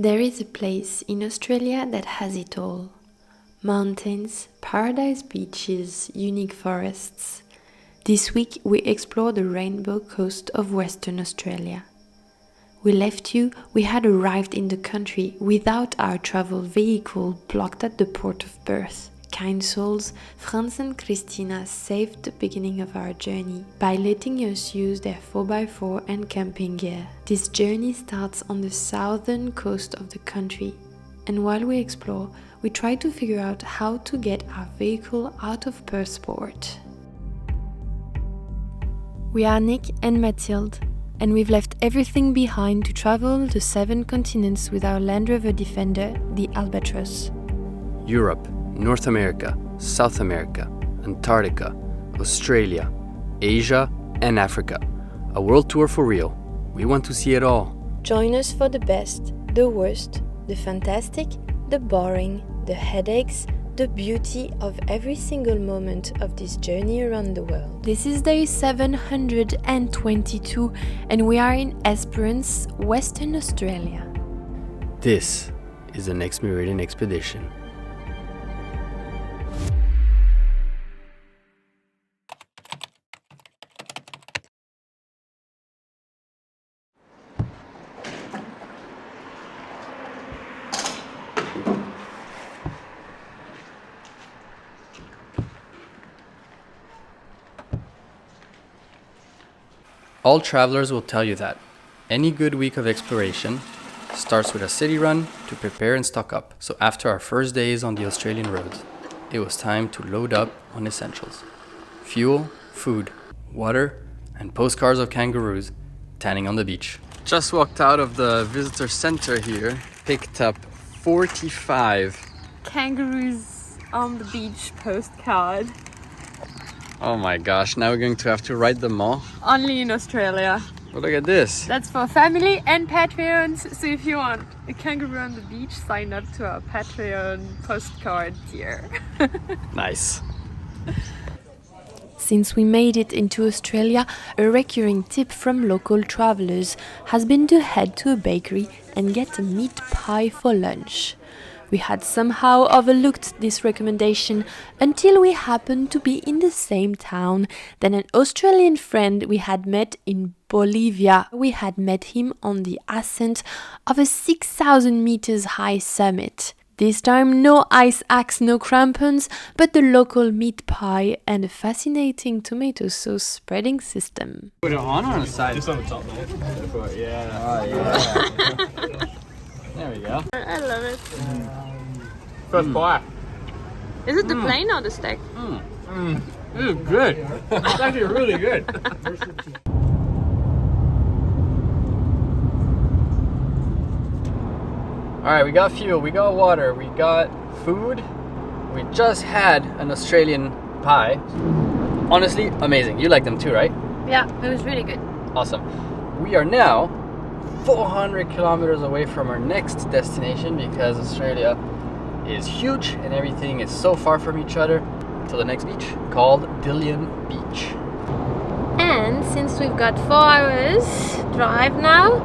There is a place in Australia that has it all. Mountains, paradise beaches, unique forests. This week we explore the rainbow coast of Western Australia. We had arrived in the country without our travel vehicle blocked at the port of Perth. Kind souls, Franz and Christina saved the beginning of our journey by letting us use their 4x4 and camping gear. This journey starts on the southern coast of the country, and while we explore, we try to figure out how to get our vehicle out of Perth port. We are Nick and Mathilde, and we've left everything behind to travel the 7 continents with our Land Rover Defender, the Albatross. Europe, North America, South America, Antarctica, Australia, Asia, and Africa. A world tour for real. We want to see it all. Join us for the best, the worst, the fantastic, the boring, the headaches, the beauty of every single moment of this journey around the world. This is day 722 and we are in Esperance, Western Australia. This is the next Meridian expedition. All travelers will tell you that any good week of exploration starts with a city run to prepare and stock up. So after our first days on the Australian roads, it was time to load up on essentials. Fuel, food, water, and postcards of kangaroos tanning on the beach. Just walked out of the visitor center here, picked up 45 kangaroos on the beach postcard. Oh my gosh, now we're going to have to write them all. Only in Australia. Well, look at this. That's for family and Patreons. So if you want a kangaroo on the beach, sign up to our Patreon postcard tier. Nice. Since we made it into Australia, a recurring tip from local travelers has been to head to a bakery and get a meat pie for lunch. We had somehow overlooked this recommendation until we happened to be in the same town than an Australian friend we had met in Bolivia. We had met him on the ascent of a 6,000 meters high summit. This time no ice axe, no crampons, but the local meat pie and a fascinating tomato sauce spreading system. Put it on the side? Just on the top, mate. Yeah. Oh, yeah. There we go. I love it. First bite. Is it the plain or the steak? This is good. It's actually really good. Alright, we got fuel, we got water, we got food. We just had an Australian pie. Honestly, amazing. You like them too, right? Yeah, it was really good. Awesome. We are now 400 kilometers away from our next destination because Australia is huge and everything is so far from each other to the next beach called Dillian Beach. And since we've got 4 hours drive now,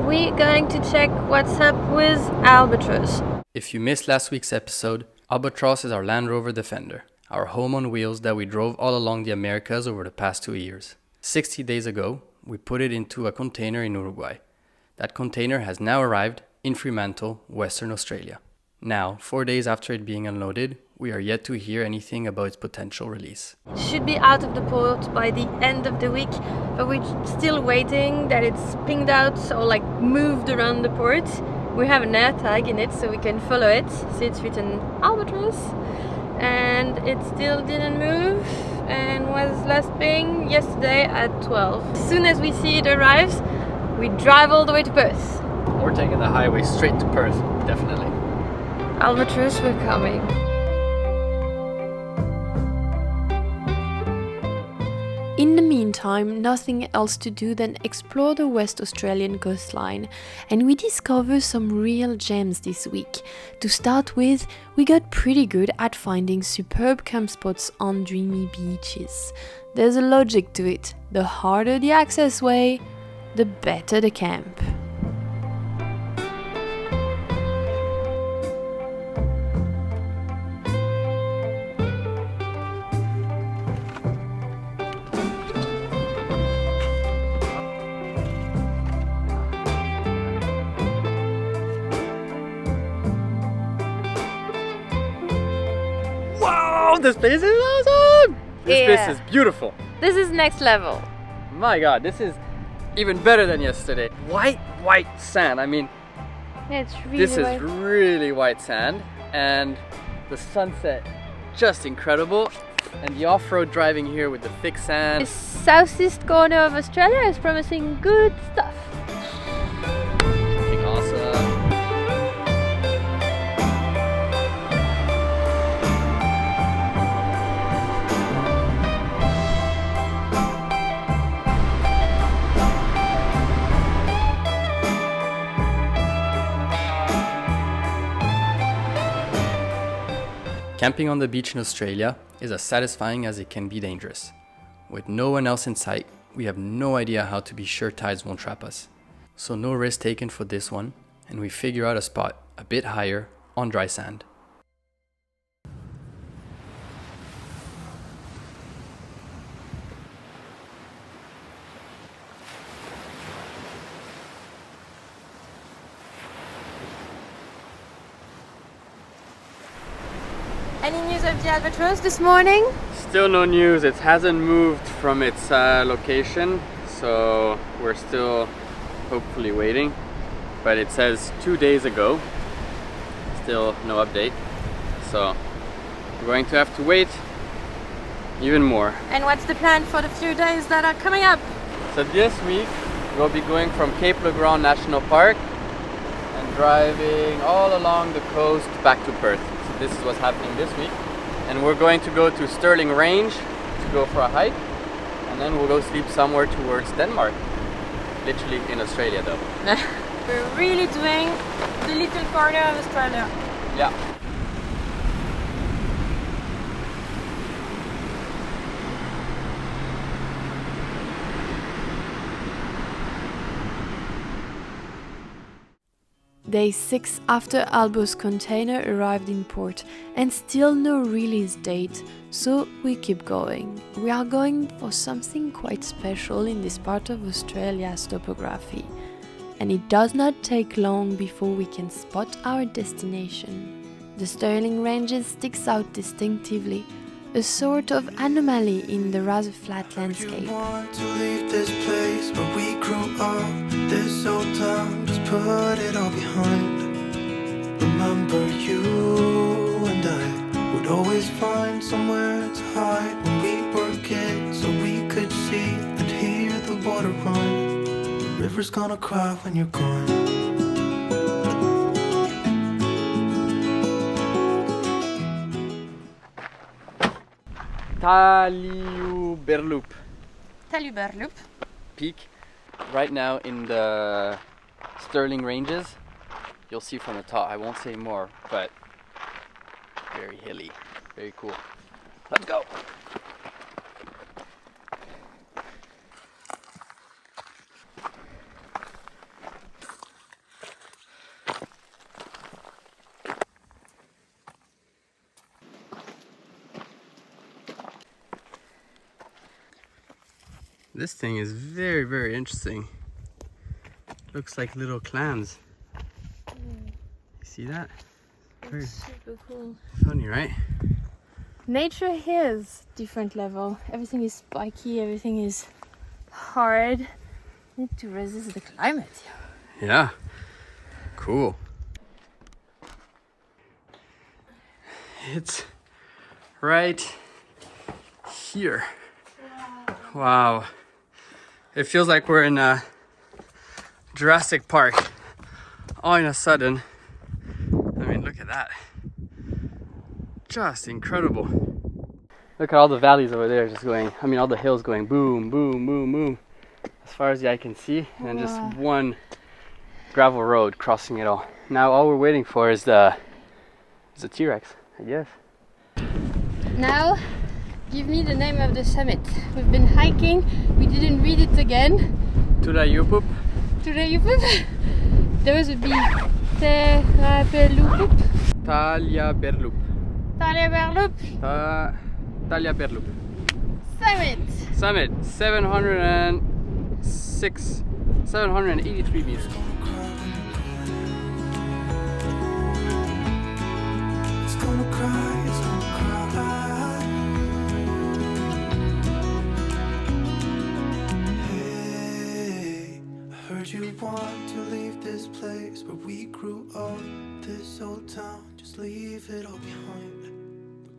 we're going to check what's up with Albatross. If you missed last week's episode, Albatross is our Land Rover Defender, our home on wheels that we drove all along the Americas over the past 2 years. 60 days ago, we put it into a container in Uruguay. That container has now arrived in Fremantle, Western Australia. Now, 4 days after it being unloaded, we are yet to hear anything about its potential release. It should be out of the port by the end of the week, but we're still waiting that it's pinged out or like moved around the port. We have an air tag in it so we can follow it. See, it's written Albatross, and it still didn't move and was last ping yesterday at 12. As soon as we see it arrives, we drive all the way to Perth. We're taking the highway straight to Perth, definitely. Albatross, we're coming. In the meantime, nothing else to do than explore the West Australian coastline, and we discover some real gems this week. To start with, we got pretty good at finding superb camp spots on dreamy beaches. There's a logic to it. The harder the access way, the better the camp. Oh, this place is awesome! This place is beautiful. This is next level. My God, this is even better than yesterday. White sand. I mean, Yeah, it's really this white. is really white sand, and the sunset just incredible. And the off-road driving here with the thick sand. The southeast corner of Australia is promising good stuff. Something awesome. Camping on the beach in Australia is as satisfying as it can be dangerous. With no one else in sight, we have no idea how to be sure tides won't trap us. So no risk taken for this one, and we figure out a spot a bit higher on dry sand. Any news of the albatross this morning? Still no news. It hasn't moved from its location, so we're still hopefully waiting. But it says 2 days ago. Still no update. So we're going to have to wait even more. And what's the plan for the few days that are coming up? So this week we'll be going from Cape Le Grand National Park and driving all along the coast back to Perth. So this is what's happening this week. And we're going to go to Stirling Range to go for a hike, and then we'll go sleep somewhere towards Denmark. Literally in Australia though. We're really doing the little corner of Australia. Yeah. Day 6 after Albo's container arrived in port, and still no release date, so we keep going. We are going for something quite special in this part of Australia's topography, and it does not take long before we can spot our destination. The Stirling Ranges sticks out distinctively, a sort of anomaly in the rather flat landscape. You want to leave this place where we grew up, this old town, just put it all behind. Remember you and I would always find somewhere to hide when we were kids, so we could see and hear the water run. The river's gonna cry when you're gone. Saily Partner. Peak, right now in the Stirling Ranges. You'll see from the top, I won't say more, but very hilly, very cool. Let's go! This thing is very, very interesting. Looks like little clams. You see that? Very Super cool. funny, right? Nature here is different level. Everything is spiky, everything is hard. Need to resist the climate. Yeah. Cool. It's right here. Wow. It feels like we're in a Jurassic Park. All in a sudden. I mean, look at that. Just incredible. Look at all the valleys over there just going, I mean, all the hills going boom, boom, boom, boom. As far as the eye can see. And then just one gravel road crossing it all. Now all we're waiting for is the T-Rex, I guess. Now, give me the name of the summit. We've been hiking, we didn't read it again. Tulayupup. Tulayupup. Those would be Terapelupup. Talyaberlup. Talyaberlup. Talyaberlup. Summit. Summit, 783 meters. It's gonna cry, it's gonna cry. want to leave this place where we grew up. This old town, just leave it all behind.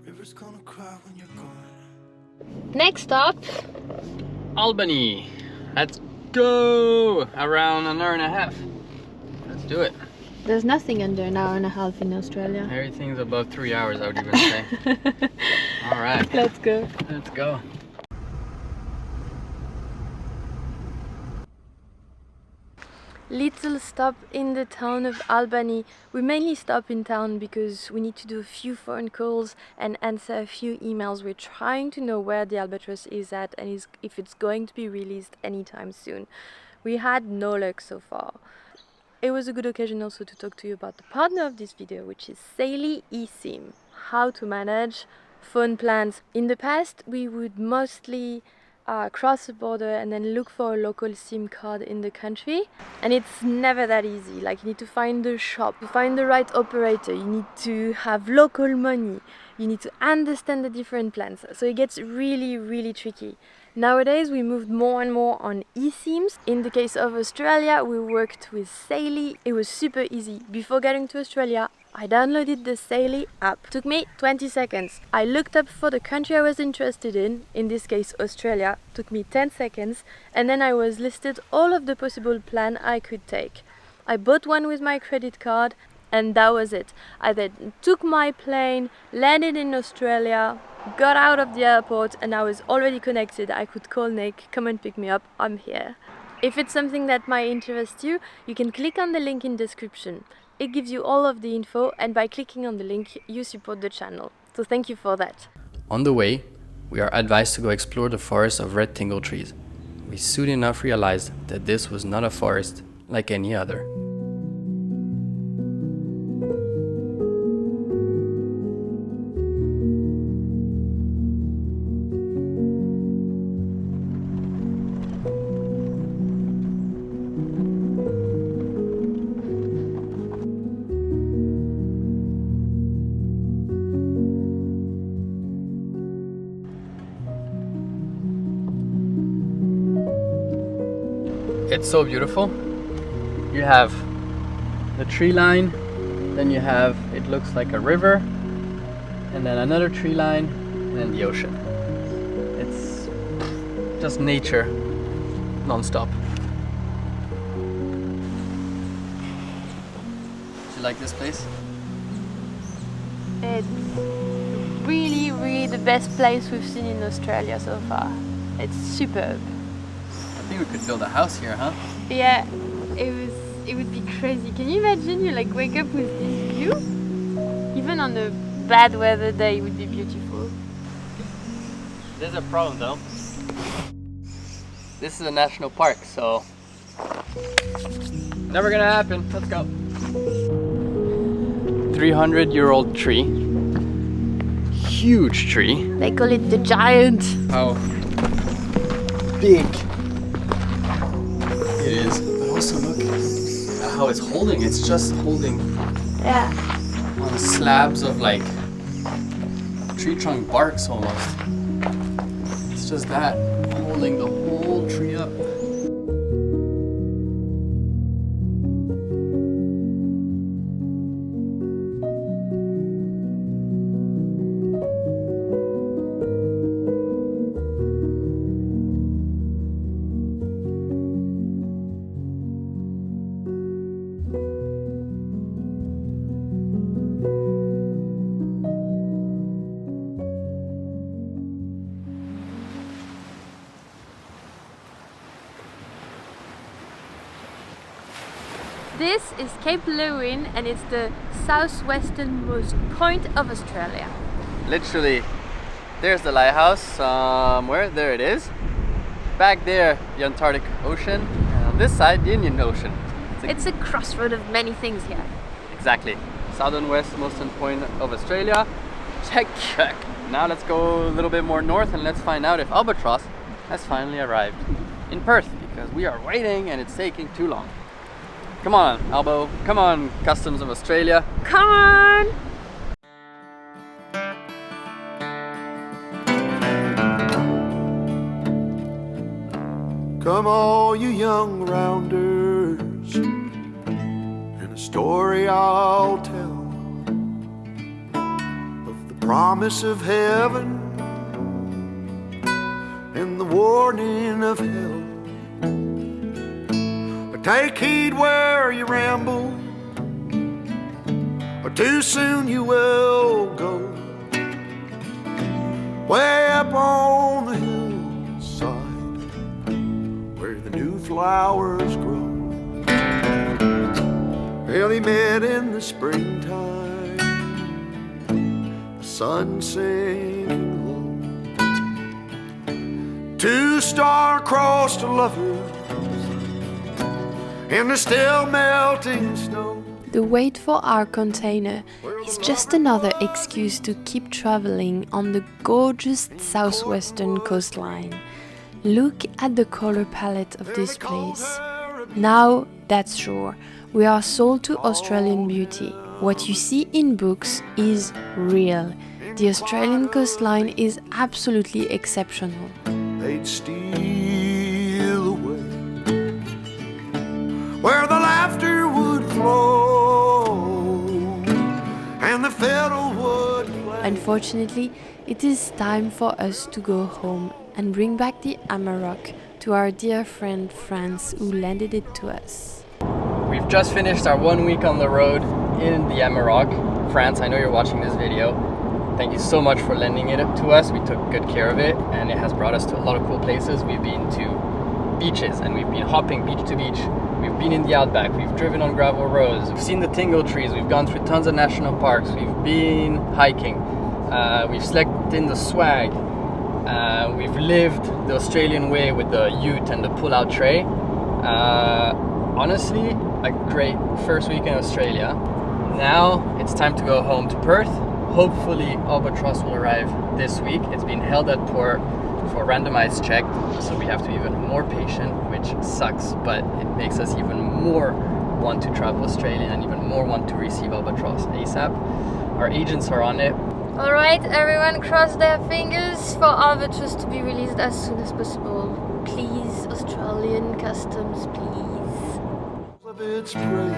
The river's gonna cry when you're gone. Next stop, Albany. Let's go! Around an hour and a half. Let's do it. there's nothing under an hour and a half in Australia. Everything's above 3 hours, I would even say. Alright, Let's go. let's go. Little stop in the town of Albany. We mainly stop in town because we need to do a few phone calls and answer a few emails. We're trying to know where the albatross is at and if it's going to be released anytime soon. We had no luck so far. It was a good occasion also to talk to you about the partner of this video, which is Saily eSIM, how to manage phone plans. In the past, we would mostly cross the border and then look for a local SIM card in the country, and it's never that easy. Like, you need to find the shop, to find the right operator, you need to have local money, you need to understand the different plans, so it gets really tricky. Nowadays we moved more and more on eSIMs. In the case of Australia, we worked with Saily. It was super easy. Before getting to Australia, I downloaded the Saily app. Took me 20 seconds. I looked up for the country I was interested in this case Australia. Took me 10 seconds, and then I was listed all of the possible plan I could take. I bought one with my credit card, and that was it. I then took my plane, landed in Australia, got out of the airport, and I was already connected. I could call Nick, come and pick me up, I'm here. If it's something that might interest you, you can click on the link in description. It gives you all of the info, and by clicking on the link, you support the channel. So thank you for that. On the way, we are advised to go explore the forest of red tingle trees. We soon enough realized that this was not a forest like any other. It's so beautiful. You have the tree line, then you have, it looks like a river, and then another tree line, and then the ocean. It's just nature non-stop. Do you like this place? It's really the best place we've seen in Australia so far. It's superb. I think we could build a house here, huh? Yeah, it would be crazy. Can you imagine you like wake up with this view? Even on a bad weather day, it would be beautiful. There's a problem though. This is a national park, so never gonna happen. Let's go. 300-year-old tree. Huge tree. They call it the giant. How big it is. But also look at how it's holding. It's just holding on slabs of like tree trunk barks almost. It's just that holding the whole tree up. This is Cape Lewin, and it's the southwesternmost point of Australia. Literally, there's the lighthouse somewhere. There it is. Back there, the Antarctic Ocean, and on this side, the Indian Ocean. It's a crossroad of many things here. Exactly. Southern westmost point of Australia. Check. Now let's go a little bit more north and let's find out if albatross has finally arrived in Perth, because we are waiting and it's taking too long. Come on, Albo. Come on, Customs of Australia. Come on! Come all you young rounders, story I'll tell of the promise of heaven and the warning of hell. But take heed where you ramble, or too soon you will go. Way up on the hillside where the new flowers grow. Well, he met in the springtime, the sun sinking low. Two star-crossed lovers in the still melting snow. The wait for our container is just another excuse to keep traveling on the gorgeous southwestern coastline. Look at the color palette of this place. Now, that's sure, we are sold to Australian beauty. What you see in books is real. The Australian coastline is absolutely exceptional. They'd steal away where the laughter would flow and the fiddle would play. Unfortunately, it is time for us to go home and bring back the Amarok to our dear friend France, who lended it to us. We've just finished our 1 week on the road in the Amarok. France, I know you're watching this video. Thank you so much for lending it to us. We took good care of it and it has brought us to a lot of cool places. We've been to beaches and we've been hopping beach to beach. We've been in the outback, we've driven on gravel roads, we've seen the tingle trees, we've gone through tons of national parks, we've been hiking, we've slept in the swag, we've lived the Australian way with the ute and the pull-out tray. Honestly, a great first week in Australia. Now it's time to go home to Perth. Hopefully Albatross will arrive this week. It's been held at port for randomized check, so we have to be even more patient, which sucks, but it makes us even more want to travel Australia and even more want to receive Albatross ASAP. Our agents are on it. Alright, everyone cross their fingers for Albatross to be released as soon as possible. Please, Australian Customs, please. Of its prey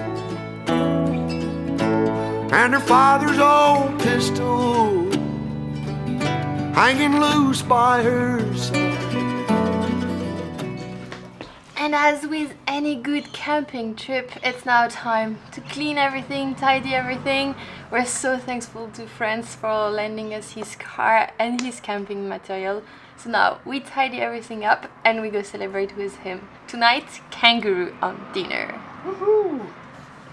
and her father's old pistol hanging loose by her side. And as with any good camping trip, it's now time to clean everything, tidy everything. We're so thankful to France for lending us his car and his camping material. So now we tidy everything up and we go celebrate with him. Tonight, Kangaroo on dinner. Woohoo!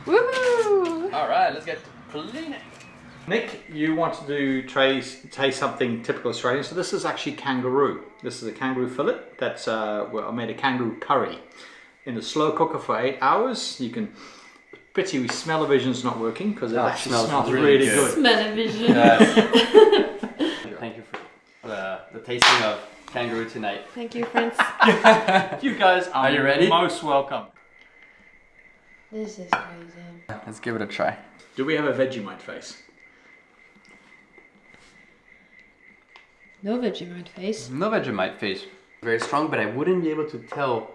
Woohoo! Alright, let's get to cleaning. Nick, you wanted to taste something typical Australian, so this is actually kangaroo. This is a kangaroo fillet that's I made a kangaroo curry in a slow cooker for 8 hours. You can pity smell-o-vision's not working because it actually smells really good. Smell-o-vision. Thank you for the tasting of kangaroo tonight. Thank you, friends. You guys are you ready? Most welcome. This is crazy. Let's give it a try. Do we have a Vegemite face? No Vegemite face. No Vegemite face. Very strong, but I wouldn't be able to tell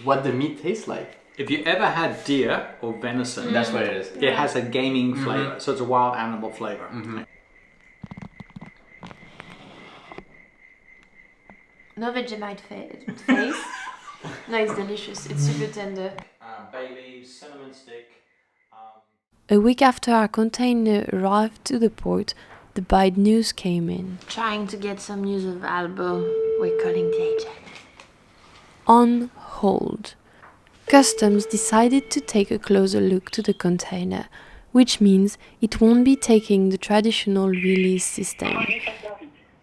what the meat tastes like. If you ever had deer or venison, That's what it is. it has a gaming flavor, so it's a wild animal flavor. No Vegemite face. No, it's delicious. It's super tender. Bay leaves, cinnamon stick. A week after our container arrived to the port, the bad news came in. Trying to get some news of Albo. We're calling the agent. On hold. Customs decided to take a closer look to the container, which means it won't be taking the traditional release system.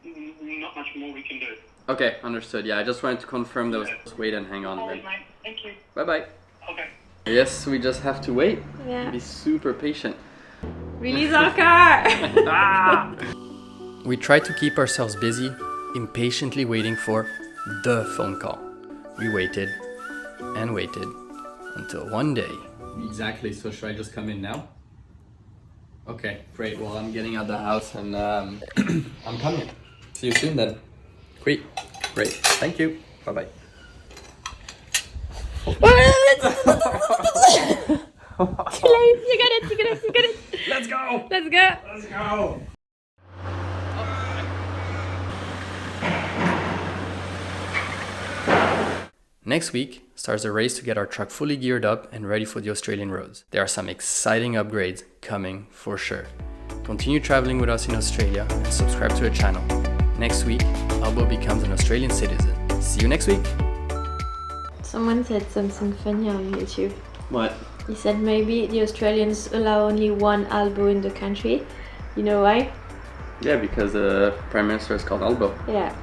Not much more we can do. Okay, understood. Yeah, I just wanted to confirm those. Wait and hang on then. Thank you. Bye-bye. Okay. Yes, we just have to wait. Yeah. Be super patient. Release our car! We try to keep ourselves busy, impatiently waiting for the phone call. We waited and waited until one day. Exactly, so should I just come in now? Okay, great. Well, I'm getting out the house and I'm coming. See you soon then. Great. Thank you. Bye-bye. Too late. You got it. You got it. You got it. Let's go! Let's go. Let's go! Next week starts a race to get our truck fully geared up and ready for the Australian roads. There are some exciting upgrades coming for sure. Continue traveling with us in Australia and subscribe to the channel. Next week, Albo becomes an Australian citizen. See you next week! Someone said something funny on YouTube. What? He said maybe the Australians allow only one Albo in the country. You know why? Yeah, because the Prime Minister is called Albo. Yeah.